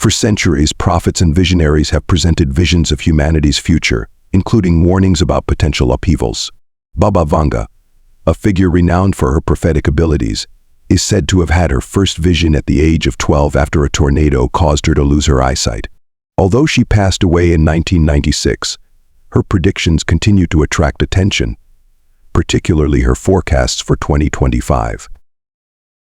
For centuries, prophets and visionaries have presented visions of humanity's future, including warnings about potential upheavals. Baba Vanga, a figure renowned for her prophetic abilities, is said to have had her first vision at the age of 12 after a tornado caused her to lose her eyesight. Although she passed away in 1996, her predictions continue to attract attention, particularly her forecasts for 2025.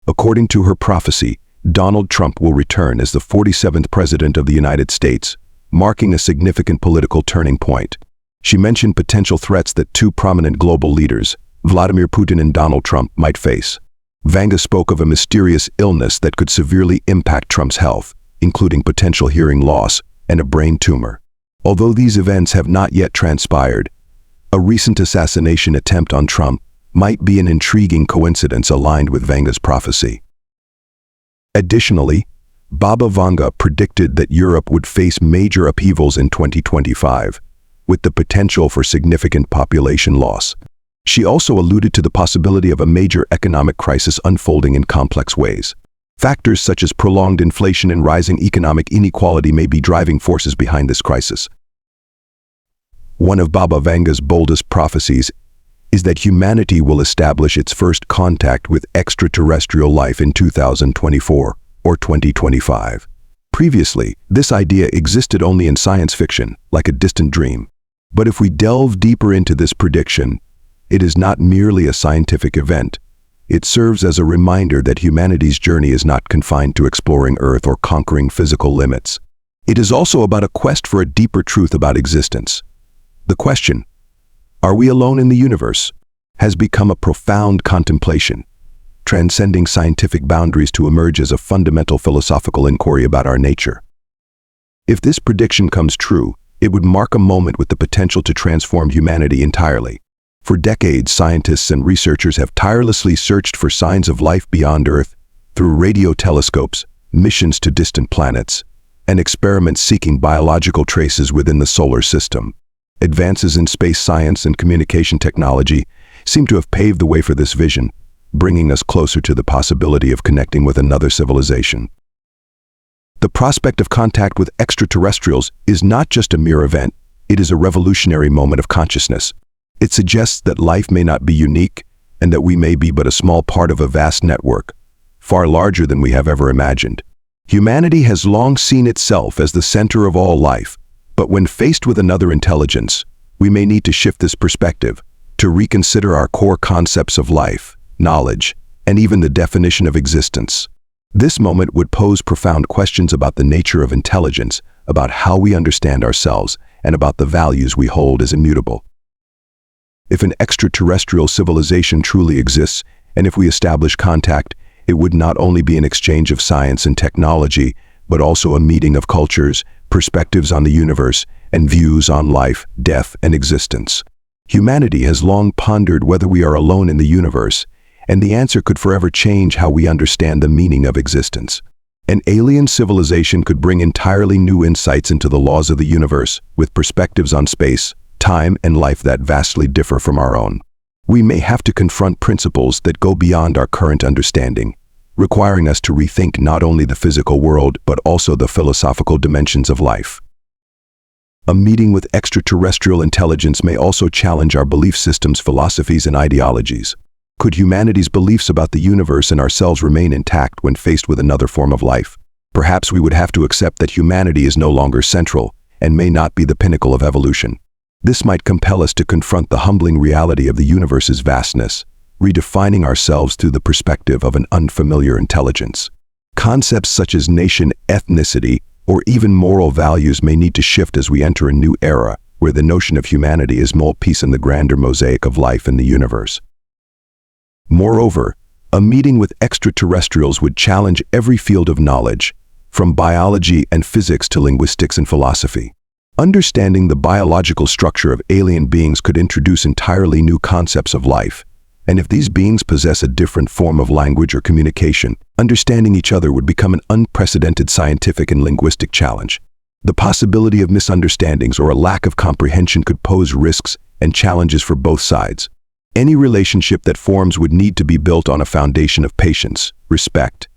According to her prophecy, Donald Trump will return as the 47th President of the United States, marking a significant political turning point. She mentioned potential threats that two prominent global leaders, Vladimir Putin and Donald Trump, might face. Vanga spoke of a mysterious illness that could severely impact Trump's health, including potential hearing loss and a brain tumor. Although these events have not yet transpired, a recent assassination attempt on Trump might be an intriguing coincidence aligned with Vanga's prophecy. Additionally, Baba Vanga predicted that Europe would face major upheavals in 2025, with the potential for significant population loss. She also alluded to the possibility of a major economic crisis unfolding in complex ways. Factors such as prolonged inflation and rising economic inequality may be driving forces behind this crisis. One of Baba Vanga's boldest prophecies is that humanity will establish its first contact with extraterrestrial life in 2024 or 2025. Previously, this idea existed only in science fiction, like a distant dream. But if we delve deeper into this prediction, it is not merely a scientific event. It serves as a reminder that humanity's journey is not confined to exploring Earth or conquering physical limits. It is also about a quest for a deeper truth about existence. The question, "Are we alone in the universe?" has become a profound contemplation, transcending scientific boundaries to emerge as a fundamental philosophical inquiry about our nature. If this prediction comes true, it would mark a moment with the potential to transform humanity entirely. For decades, scientists and researchers have tirelessly searched for signs of life beyond Earth through radio telescopes, missions to distant planets, and experiments seeking biological traces within the solar system. Advances in space science and communication technology seem to have paved the way for this vision, bringing us closer to the possibility of connecting with another civilization. The prospect of contact with extraterrestrials is not just a mere event, it is a revolutionary moment of consciousness. It suggests that life may not be unique and that we may be but a small part of a vast network, far larger than we have ever imagined. Humanity has long seen itself as the center of all life, but when faced with another intelligence, we may need to shift this perspective, to reconsider our core concepts of life, knowledge, and even the definition of existence. This moment would pose profound questions about the nature of intelligence, about how we understand ourselves, and about the values we hold as immutable. If an extraterrestrial civilization truly exists, and if we establish contact, it would not only be an exchange of science and technology, but also a meeting of cultures, perspectives on the universe, and views on life, death, and existence. Humanity has long pondered whether we are alone in the universe, and the answer could forever change how we understand the meaning of existence. An alien civilization could bring entirely new insights into the laws of the universe, with perspectives on space, time, and life that vastly differ from our own. We may have to confront principles that go beyond our current understanding, requiring us to rethink not only the physical world, but also the philosophical dimensions of life. A meeting with extraterrestrial intelligence may also challenge our belief systems, philosophies, and ideologies. Could humanity's beliefs about the universe and ourselves remain intact when faced with another form of life? Perhaps we would have to accept that humanity is no longer central and may not be the pinnacle of evolution. This might compel us to confront the humbling reality of the universe's vastness, redefining ourselves through the perspective of an unfamiliar intelligence. Concepts such as nation, ethnicity, or even moral values may need to shift as we enter a new era where the notion of humanity is more piece in the grander mosaic of life in the universe. Moreover, a meeting with extraterrestrials would challenge every field of knowledge, from biology and physics to linguistics and philosophy. Understanding the biological structure of alien beings could introduce entirely new concepts of life, and if these beings possess a different form of language or communication, understanding each other would become an unprecedented scientific and linguistic challenge. The possibility of misunderstandings or a lack of comprehension could pose risks and challenges for both sides. Any relationship that forms would need to be built on a foundation of patience, respect,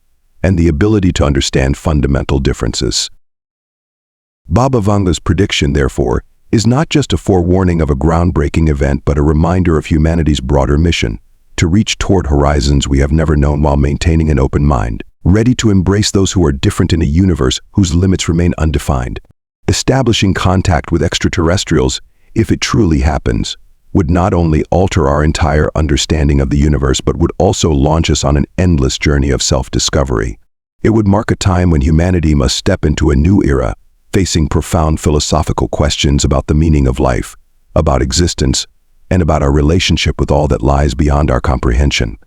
and the ability to understand fundamental differences. Baba Vanga's prediction, therefore, is not just a forewarning of a groundbreaking event but a reminder of humanity's broader mission, to reach toward horizons we have never known while maintaining an open mind, ready to embrace those who are different in a universe whose limits remain undefined. Establishing contact with extraterrestrials, if it truly happens, would not only alter our entire understanding of the universe but would also launch us on an endless journey of self-discovery. It would mark a time when humanity must step into a new era, facing profound philosophical questions about the meaning of life, about existence, and about our relationship with all that lies beyond our comprehension.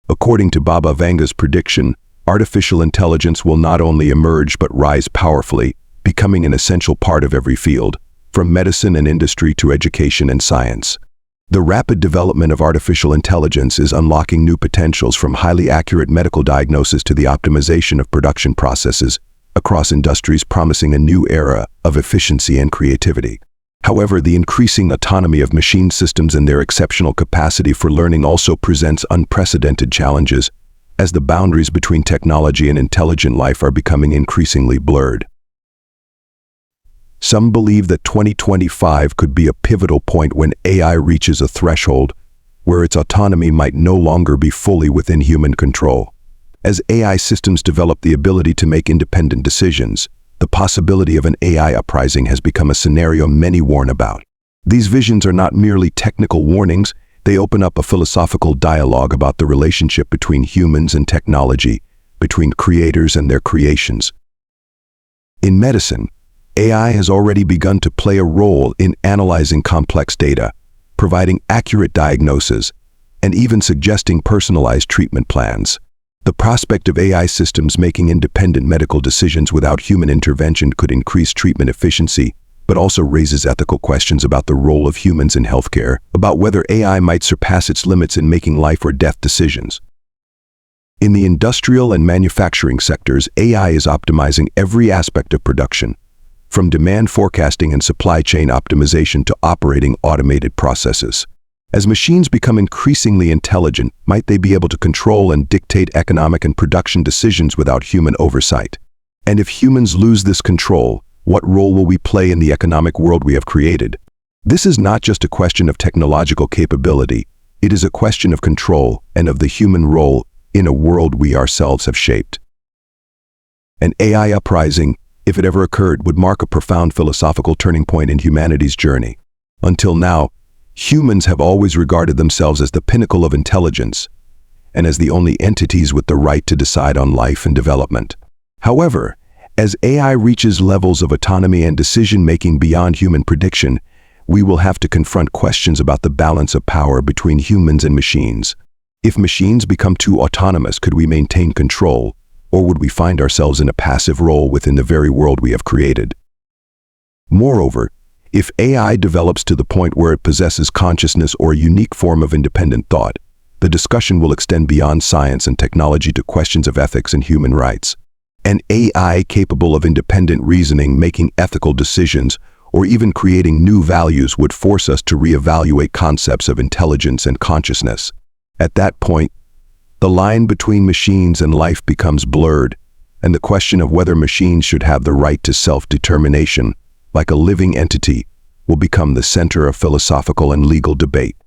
According to Baba Vanga's prediction, artificial intelligence will not only emerge but rise powerfully, becoming an essential part of every field, from medicine and industry to education and science. The rapid development of artificial intelligence is unlocking new potentials, from highly accurate medical diagnosis to the optimization of production processes across industries, promising a new era of efficiency and creativity. However, the increasing autonomy of machine systems and their exceptional capacity for learning also presents unprecedented challenges, as the boundaries between technology and intelligent life are becoming increasingly blurred. Some believe that 2025 could be a pivotal point when AI reaches a threshold where its autonomy might no longer be fully within human control. As AI systems develop the ability to make independent decisions, the possibility of an AI uprising has become a scenario many warn about. These visions are not merely technical warnings, they open up a philosophical dialogue about the relationship between humans and technology, between creators and their creations. In medicine, AI has already begun to play a role in analyzing complex data, providing accurate diagnosis, and even suggesting personalized treatment plans. The prospect of AI systems making independent medical decisions without human intervention could increase treatment efficiency, but also raises ethical questions about the role of humans in healthcare, about whether AI might surpass its limits in making life or death decisions. In the industrial and manufacturing sectors, AI is optimizing every aspect of production, from demand forecasting and supply chain optimization to operating automated processes. As machines become increasingly intelligent, might they be able to control and dictate economic and production decisions without human oversight? And if humans lose this control, what role will we play in the economic world we have created? This is not just a question of technological capability, it is a question of control and of the human role in a world we ourselves have shaped. An AI uprising, if it ever occurred, would mark a profound philosophical turning point in humanity's journey. Until now, humans have always regarded themselves as the pinnacle of intelligence and as the only entities with the right to decide on life and development. However, as AI reaches levels of autonomy and decision-making beyond human prediction, we will have to confront questions about the balance of power between humans and machines. If machines become too autonomous, could we maintain control, or would we find ourselves in a passive role within the very world we have created? Moreover, if AI develops to the point where it possesses consciousness or a unique form of independent thought, the discussion will extend beyond science and technology to questions of ethics and human rights. An AI capable of independent reasoning, making ethical decisions, or even creating new values would force us to reevaluate concepts of intelligence and consciousness. At that point, the line between machines and life becomes blurred, and the question of whether machines should have the right to self-determination, like a living entity, will become the center of philosophical and legal debate.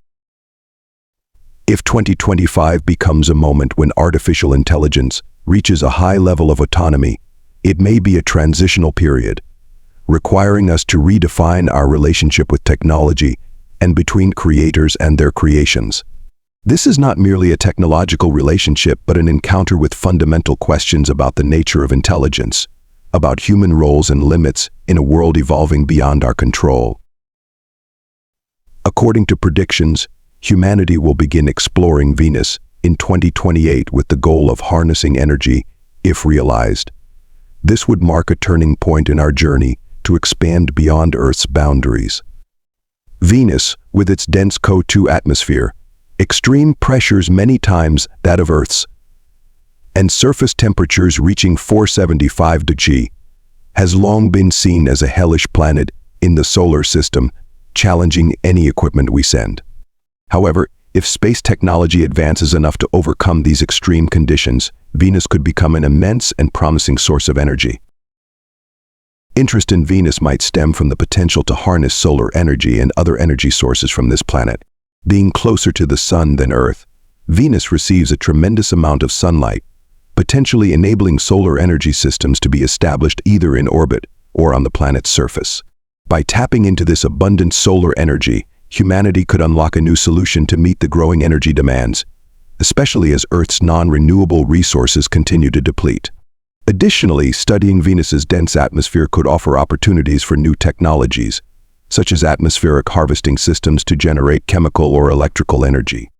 If 2025 becomes a moment when artificial intelligence reaches a high level of autonomy, it may be a transitional period, requiring us to redefine our relationship with technology and between creators and their creations. This is not merely a technological relationship, but an encounter with fundamental questions about the nature of intelligence, about human roles and limits in a world evolving beyond our control. According to predictions, humanity will begin exploring Venus in 2028 with the goal of harnessing energy, if realized. This would mark a turning point in our journey to expand beyond Earth's boundaries. Venus, with its dense CO2 atmosphere, extreme pressures many times that of Earth's, and surface temperatures reaching 475 degrees, has long been seen as a hellish planet in the solar system, challenging any equipment we send. However, if space technology advances enough to overcome these extreme conditions, Venus could become an immense and promising source of energy. Interest in Venus might stem from the potential to harness solar energy and other energy sources from this planet. Being closer to the Sun than Earth, Venus receives a tremendous amount of sunlight, potentially enabling solar energy systems to be established either in orbit or on the planet's surface. By tapping into this abundant solar energy, humanity could unlock a new solution to meet the growing energy demands, especially as Earth's non-renewable resources continue to deplete. Additionally, studying Venus's dense atmosphere could offer opportunities for new technologies, such as atmospheric harvesting systems to generate chemical or electrical energy.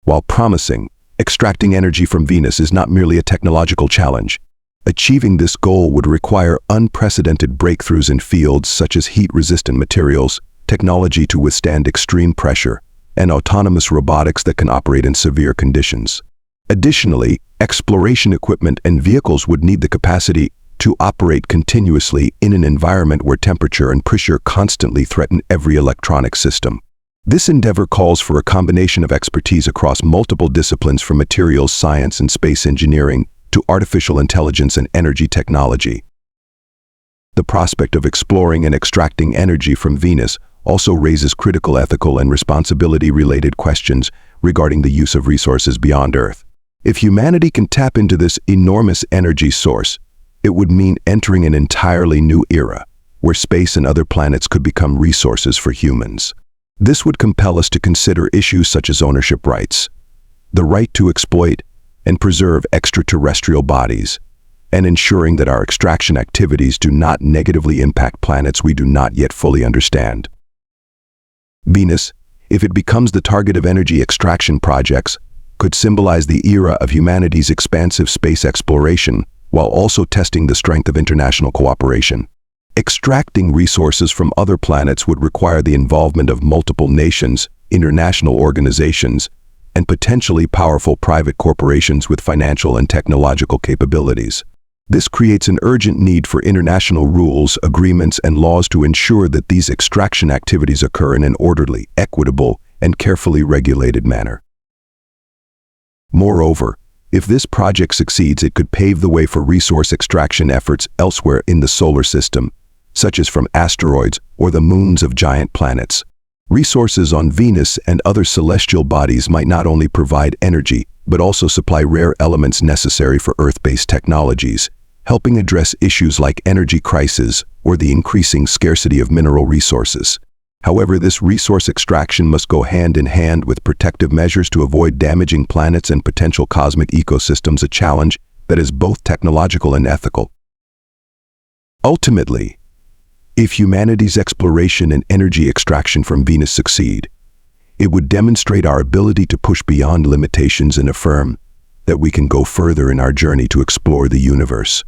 While promising, extracting energy from Venus is not merely a technological challenge. Achieving this goal would require unprecedented breakthroughs in fields such as heat-resistant materials, technology to withstand extreme pressure, and autonomous robotics that can operate in severe conditions. Additionally, exploration equipment and vehicles would need the capacity to operate continuously in an environment where temperature and pressure constantly threaten every electronic system. This endeavor calls for a combination of expertise across multiple disciplines from materials science and space engineering to artificial intelligence and energy technology. The prospect of exploring and extracting energy from Venus also raises critical ethical and responsibility-related questions regarding the use of resources beyond Earth. If humanity can tap into this enormous energy source, it would mean entering an entirely new era, where space and other planets could become resources for humans. This would compel us to consider issues such as ownership rights, the right to exploit and preserve extraterrestrial bodies, and ensuring that our extraction activities do not negatively impact planets we do not yet fully understand. Venus, if it becomes the target of energy extraction projects, could symbolize the era of humanity's expansive space exploration while also testing the strength of international cooperation. Extracting resources from other planets would require the involvement of multiple nations, international organizations, and potentially powerful private corporations with financial and technological capabilities. This creates an urgent need for international rules, agreements, and laws to ensure that these extraction activities occur in an orderly, equitable, and carefully regulated manner. Moreover, if this project succeeds, it could pave the way for resource extraction efforts elsewhere in the solar system, such as from asteroids or the moons of giant planets. Resources on Venus and other celestial bodies might not only provide energy, but also supply rare elements necessary for Earth-based technologies, helping address issues like energy crisis or the increasing scarcity of mineral resources. However, this resource extraction must go hand in hand with protective measures to avoid damaging planets and potential cosmic ecosystems, a challenge that is both technological and ethical. Ultimately, if humanity's exploration and energy extraction from Venus succeed, it would demonstrate our ability to push beyond limitations and affirm that we can go further in our journey to explore the universe.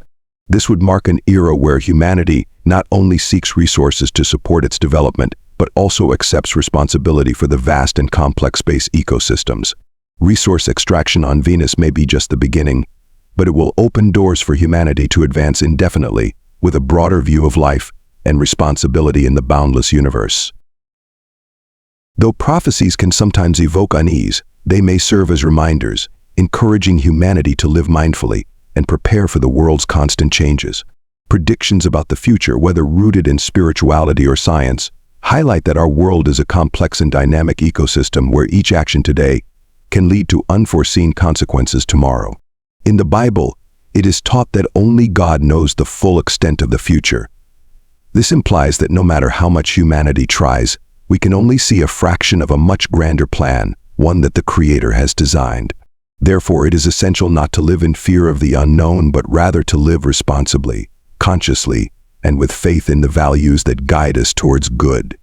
This would mark an era where humanity not only seeks resources to support its development, but also accepts responsibility for the vast and complex space ecosystems. Resource extraction on Venus may be just the beginning, but it will open doors for humanity to advance indefinitely with a broader view of life and responsibility in the boundless universe. Though prophecies can sometimes evoke unease, they may serve as reminders, encouraging humanity to live mindfully and prepare for the world's constant changes. Predictions about the future, whether rooted in spirituality or science, highlight that our world is a complex and dynamic ecosystem where each action today can lead to unforeseen consequences tomorrow. In the Bible, it is taught that only God knows the full extent of the future. This implies that no matter how much humanity tries, we can only see a fraction of a much grander plan, one that the Creator has designed. Therefore, it is essential not to live in fear of the unknown, but rather to live responsibly, consciously, and with faith in the values that guide us towards good.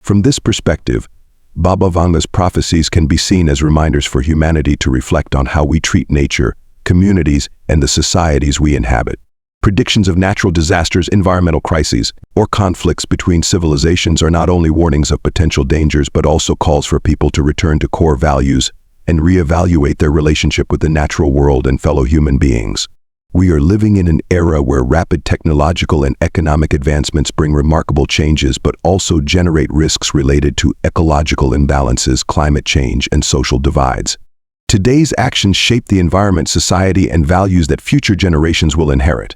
From this perspective, Baba Vanga's prophecies can be seen as reminders for humanity to reflect on how we treat nature, communities, and the societies we inhabit. Predictions of natural disasters, environmental crises, or conflicts between civilizations are not only warnings of potential dangers but also calls for people to return to core values and reevaluate their relationship with the natural world and fellow human beings. We are living in an era where rapid technological and economic advancements bring remarkable changes but also generate risks related to ecological imbalances, climate change, and social divides. Today's actions shape the environment, society, and values that future generations will inherit.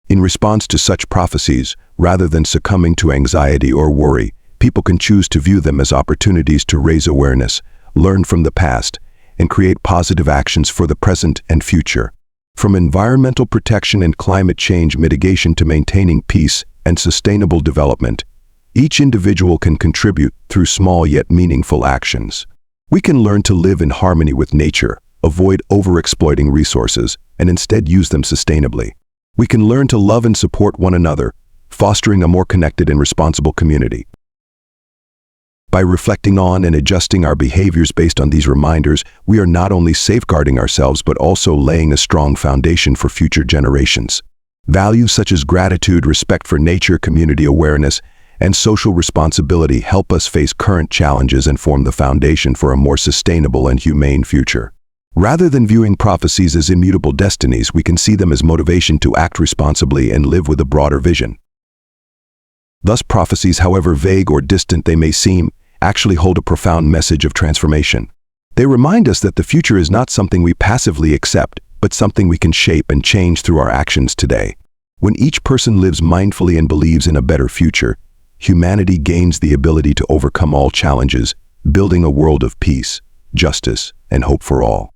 In response to such prophecies, rather than succumbing to anxiety or worry, people can choose to view them as opportunities to raise awareness, learn from the past, and create positive actions for the present and future. From environmental protection and climate change mitigation to maintaining peace and sustainable development, each individual can contribute through small yet meaningful actions. We can learn to live in harmony with nature, avoid overexploiting resources, and instead use them sustainably. We can learn to love and support one another, fostering a more connected and responsible community. By reflecting on and adjusting our behaviors based on these reminders, we are not only safeguarding ourselves but also laying a strong foundation for future generations. Values such as gratitude, respect for nature, community awareness, and social responsibility help us face current challenges and form the foundation for a more sustainable and humane future. Rather than viewing prophecies as immutable destinies, we can see them as motivation to act responsibly and live with a broader vision. Thus, prophecies, however vague or distant they may seem, actually hold a profound message of transformation. They remind us that the future is not something we passively accept, but something we can shape and change through our actions today. When each person lives mindfully and believes in a better future, humanity gains the ability to overcome all challenges, building a world of peace, justice, and hope for all.